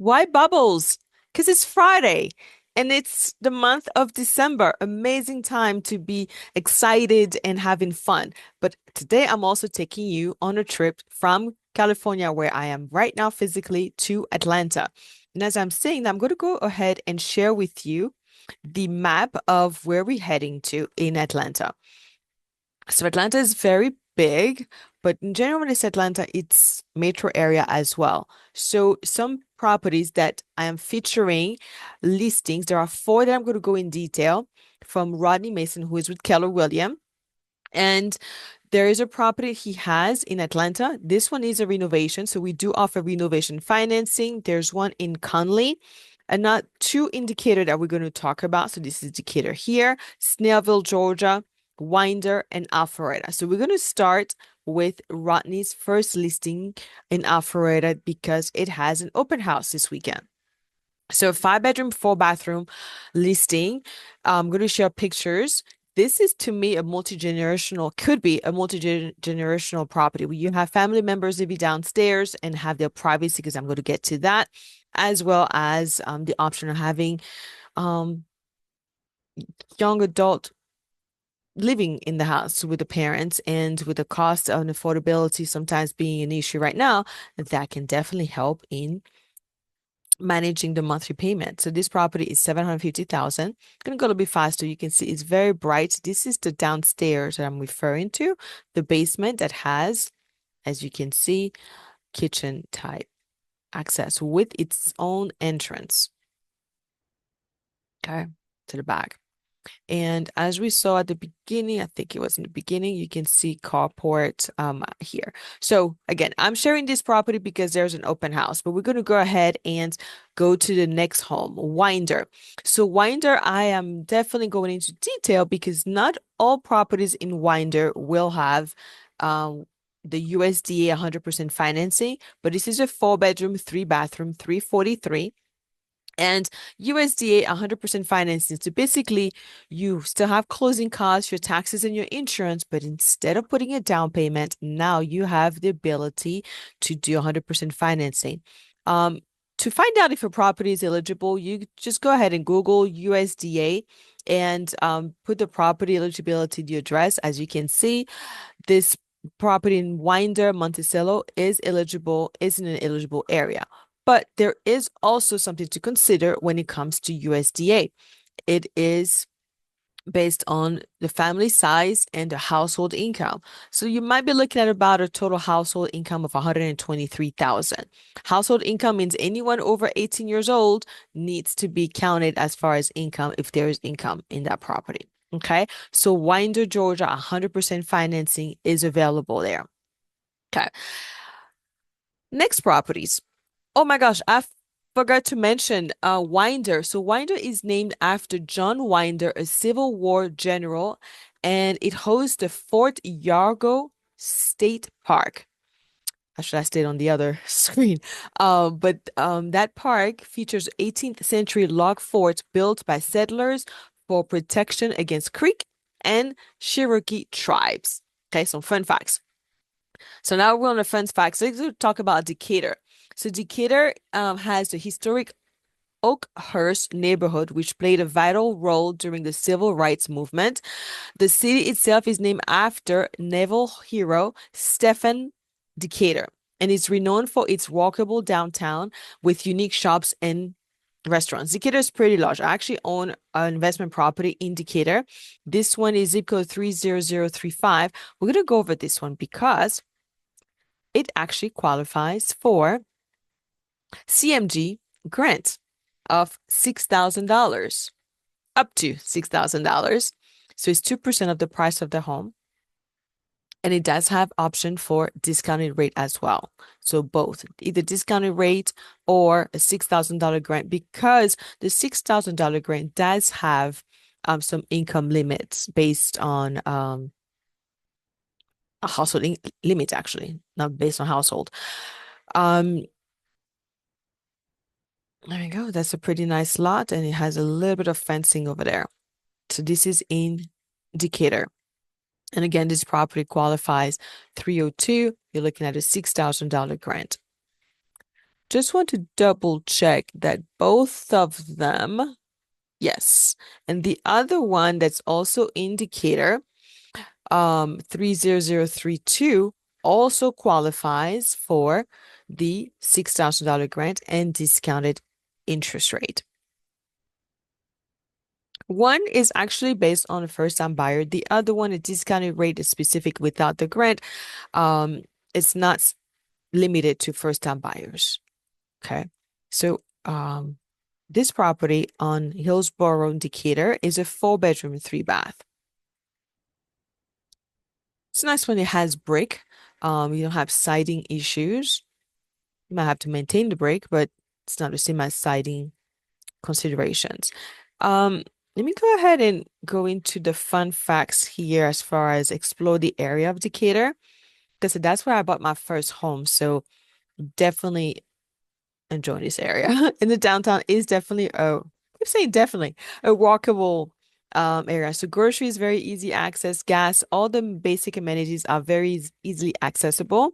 Why bubbles? Because it's Friday and it's the month of December. Amazing time to be excited and having fun. But today I'm also taking you on a trip from California, where I am right now physically, to Atlanta. And as I'm saying, I'm going to go ahead and share with you the map of where we're heading to in Atlanta. So Atlanta is very big, but in general, when it's Atlanta, it's metro area as well. So some properties that I am featuring listings, there are four that I'm going to go in detail from Rodney Mason, who is with Keller Williams. And there is a property he has in Atlanta. This one is a renovation. So we do offer renovation financing. There's one in Conley. And not two indicator that we're going to talk about. So this is Decatur here, Snellville, Georgia, Winder, and Alpharetta. So we're going to start with Rodney's first listing in Alpharetta because it has an open house this weekend. So 5 bedroom, 4 bathroom listing. I'm going to share pictures. This is to me a multi-generational, could be a multi-generational property where you have family members living downstairs and have their privacy, because I'm going to get to that, as well as the option of having um, young adult living in the house with the parents, and with the cost and affordability sometimes being an issue right now, that can definitely help in managing the monthly payment. So this property is 750,000. I'm gonna go a little bit faster. You can see it's very bright. This is the downstairs that I'm referring to, the basement that has, as you can see, kitchen type access with its own entrance. Okay, to the back. And as we saw at the beginning, I think it was in the beginning, you can see carport here. So again, I'm sharing this property because there's an open house, but we're going to go ahead and go to the next home, Winder. So Winder, I am definitely going into detail because not all properties in Winder will have the USDA 100% financing, but this is a 4 bedroom, 3 bathroom, 343. And USDA 100% financing. So basically, you still have closing costs, your taxes, and your insurance, but instead of putting a down payment, now you have the ability to do 100% financing. Um, to find out if a property is eligible, you just go ahead and Google USDA and put the property eligibility, the address. As you can see, this property in Winder, Monticello is eligible, is in an eligible area. But there is also something to consider when it comes to USDA. It is based on the family size and the household income. So you might be looking at about a total household income of 123,000. Household income means anyone over 18 years old needs to be counted as far as income if there is income in that property. Okay. So Winder, Georgia, 100% financing is available there. Okay. Next properties. Oh my gosh, I forgot to mention Winder. So Winder is named after John Winder, a Civil War general, and it hosts the Fort Yargo State Park. I should have stayed on the other screen. But that park features 18th century log forts built by settlers for protection against Creek and Cherokee tribes. Okay, some fun facts. So now we're on the fun facts. Let's talk about Decatur. So Decatur has the historic Oakhurst neighborhood, which played a vital role during the civil rights movement. The city itself is named after naval hero Stephen Decatur, and is renowned for its walkable downtown with unique shops and restaurants. Decatur is pretty large. I actually own an investment property in Decatur. This one is zip code 30035. We're going to go over this one because it actually qualifies for CMG grant of $6,000, up to $6,000. So it's 2% of the price of the home. And it does have option for discounted rate as well. So both, either discounted rate or a $6,000 grant, because the $6,000 grant does have some income limits based on a household limit, actually, not based on household. Um, there you go. That's a pretty nice lot, and it has a little bit of fencing over there. So this is in Decatur. And again, this property qualifies 302. You're looking at a $6,000 grant. Just want to double check that both of them, yes. And the other one that's also indicator, 30032 also qualifies for the $6,000 grant and discounted interest rate. One is actually based on a first-time buyer. The other one, a discounted rate is specific without the grant. Um, it's not limited to first-time buyers. Okay. So this property on Hillsborough Decatur is a 4-bedroom, 3-bath. It's nice when it has brick. You don't have siding issues. You might have to maintain the brick, but it's not the same as siding considerations. Um, Let me go ahead and go into the fun facts here as far as explore the area of Decatur, because that's where I bought my first home. So definitely enjoying this area. And the downtown is definitely I'm saying definitely a walkable area. So grocery is very easy access, gas, all the basic amenities are very easily accessible.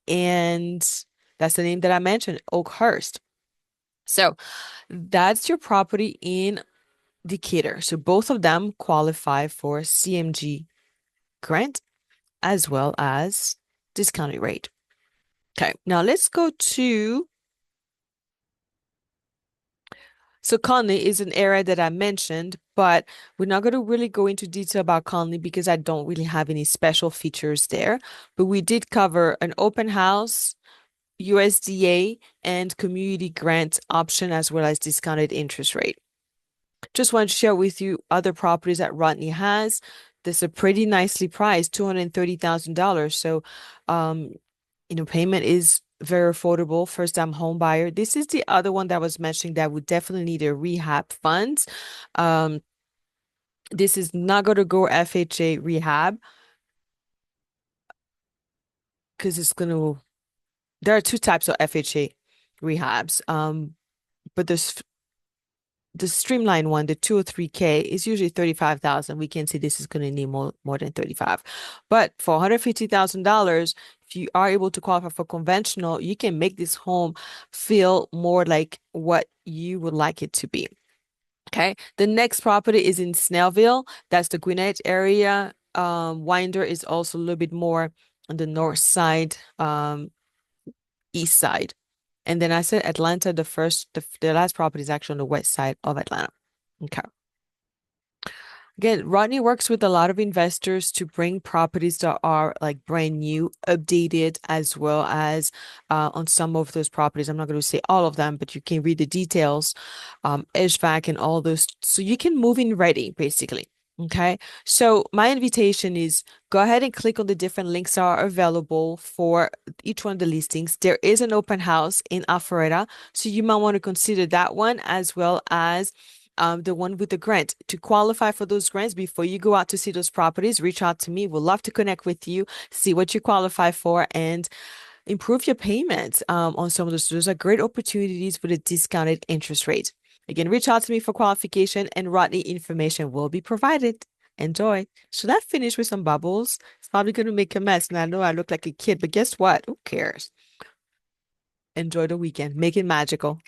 And that's the name that I mentioned, Oakhurst. So that's your property in Decatur. So both of them qualify for CMG grant as well as discounted rate. Okay, now let's go to so Conley is an area that I mentioned, but we're not going to really go into detail about Conley because I don't really have any special features there. But we did cover an open house, USDA, and community grant option as well as discounted interest rate. Just wanted to share with you other properties that Rodney has. This is pretty nicely priced, $230,000. So, um, payment is very affordable, first time home buyer. This is the other one that was mentioning that would definitely need a rehab funds. Um, this is not going to go FHA rehab because it's going to, there are two types of FHA rehabs. But the streamlined one, the 203K, is usually 35,000. We can see this is going to need more than 35. But for $150,000, if you are able to qualify for conventional, you can make this home feel more like what you would like it to be. Okay. The next property is in Snellville. That's the Gwinnett area. Winder is also a little bit more on the north side, east side. And then I said Atlanta, the last property is actually on the west side of Atlanta. Okay. Again, Rodney works with a lot of investors to bring properties that are like brand new, updated, as well as on some of those properties. I'm not going to say all of them, but you can read the details, HVAC and all those. So you can move in ready, basically. Okay. So my invitation is go ahead and click on the different links that are available for each one of the listings. There is an open house in Alpharetta, so you might want to consider that one as well as the one with the grant. To qualify for those grants, before you go out to see those properties, reach out to me. We'd love to connect with you, see what you qualify for, and improve your payments on some of those. Those are great opportunities with a discounted interest rate. Again, reach out to me for qualification and Rodney information will be provided. Enjoy. Should I finish with some bubbles? It's probably going to make a mess. And I know I look like a kid, but guess what? Who cares? Enjoy the weekend. Make it magical.